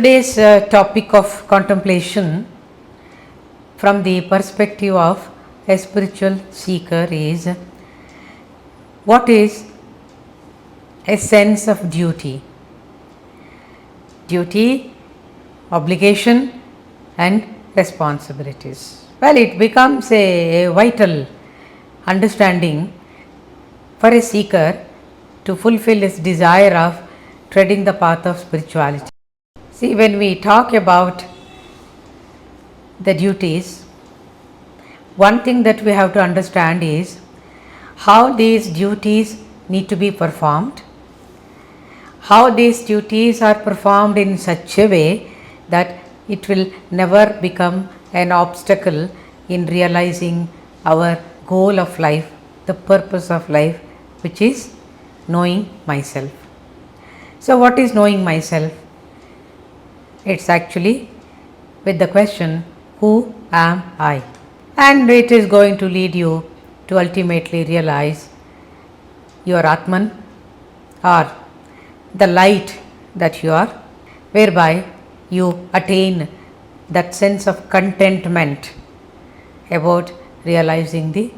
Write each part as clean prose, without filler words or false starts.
today's topic of contemplation from the perspective of a spiritual seeker is what is a sense of duty? Duty, obligation and responsibilities. Well, it becomes a vital understanding for a seeker to fulfill his desire of treading the path of spirituality. See, when we talk about the duties, one thing that we have to understand is how these duties need to be performed, how these duties are performed in such a way that it will never become an obstacle in realizing our goal of life, the purpose of life, which is knowing myself. So, what is knowing myself? It's actually with the question, who am I? And it is going to lead you to ultimately realize your Atman, or the light that you are, whereby you attain that sense of contentment about realizing the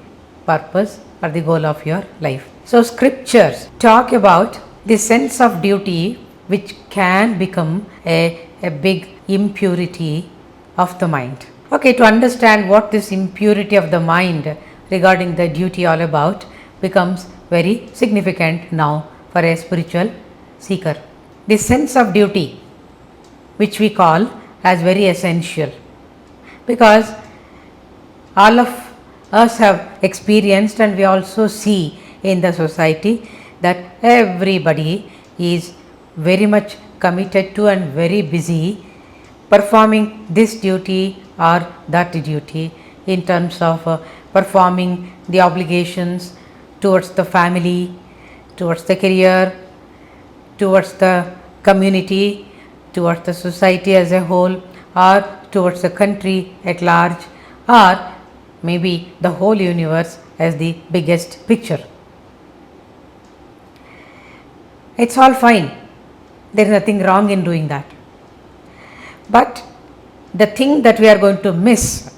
purpose or the goal of your life. So, scriptures talk about the sense of duty which can become a big impurity of the mind. Okay, to understand what this impurity of the mind regarding the duty all about becomes very significant now for a spiritual seeker. The sense of duty, which we call as very essential, because all of us have experienced and we also see in the society that everybody is very much committed to and very busy performing this duty or that duty in terms of performing the obligations towards the family, towards the career, towards the community, towards the society as a whole, or towards the country at large, or maybe the whole universe as the biggest picture. It's all fine. There is nothing wrong in doing that. But the thing that we are going to miss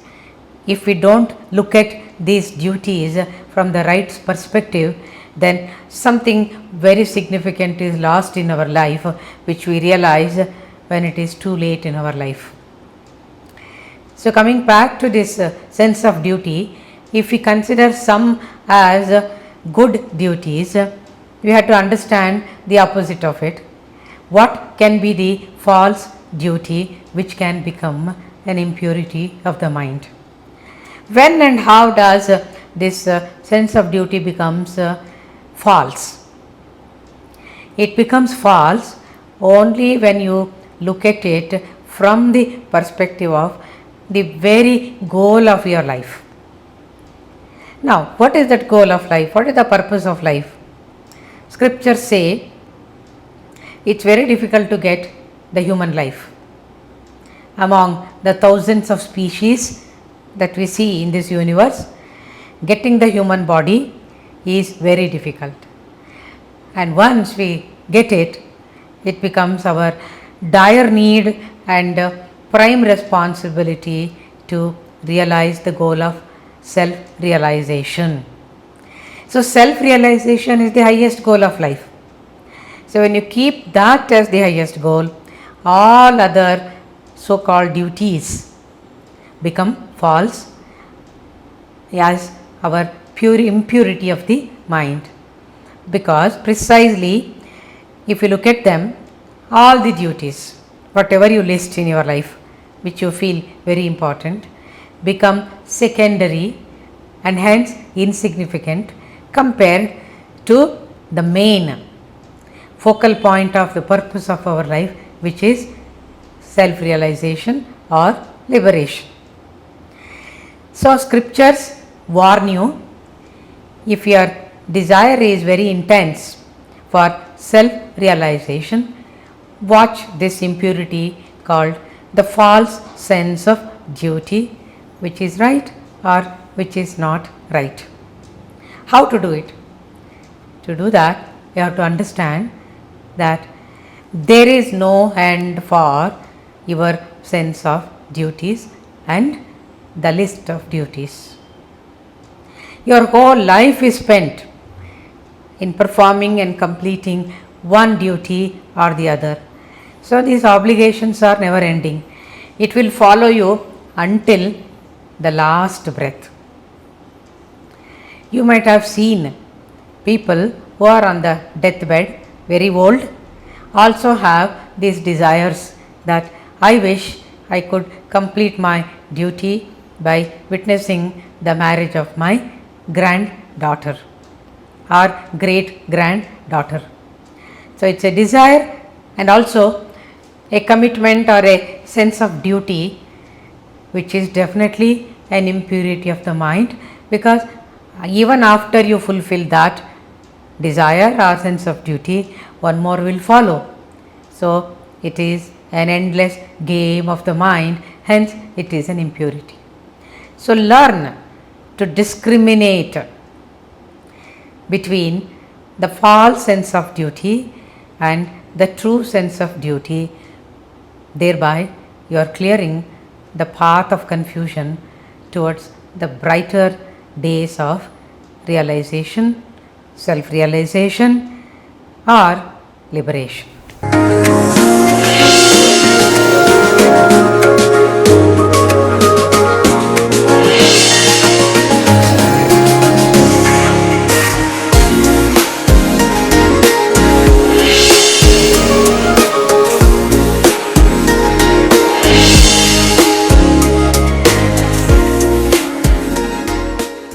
if we don't look at these duties from the right perspective, then something very significant is lost in our life, which we realize when it is too late in our life. So, coming back to this sense of duty, if we consider some as good duties, we have to understand the opposite of it. What can be the false duty which can become an impurity of the mind? When and how does this sense of duty becomes false? It becomes false only when you look at it from the perspective of the very goal of your life. Now, what is that goal of life? What is the purpose of life? Scriptures say it's very difficult to get the human life. Among the thousands of species that we see in this universe, getting the human body is very difficult. And once we get it, it becomes our dire need and prime responsibility to realize the goal of self-realization. So, self-realization is the highest goal of life. So, when you keep that as the highest goal, all other so-called duties become false as our pure impurity of the mind. Because precisely if you look at them, all the duties, whatever you list in your life, which you feel very important, become secondary and hence insignificant compared to the main focal point of the purpose of our life, which is self-realization or liberation. So, scriptures warn you, if your desire is very intense for self-realization, watch this impurity called the false sense of duty, which is right or which is not right. How to do it? To do that, you have to understand that there is no end for your sense of duties and the list of duties. Your whole life is spent in performing and completing one duty or the other. So these obligations are never ending. It will follow you until the last breath. You might have seen people who are on the deathbed, very old, also have these desires that I wish I could complete my duty by witnessing the marriage of my granddaughter or great granddaughter. So it's a desire and also a commitment or a sense of duty, which is definitely an impurity of the mind, because even after you fulfill that desire or sense of duty, one more will follow. So it is an endless game of the mind, hence it is an impurity. So learn to discriminate between the false sense of duty and the true sense of duty. Thereby you are clearing the path of confusion towards the brighter days of realization, self-realization or liberation.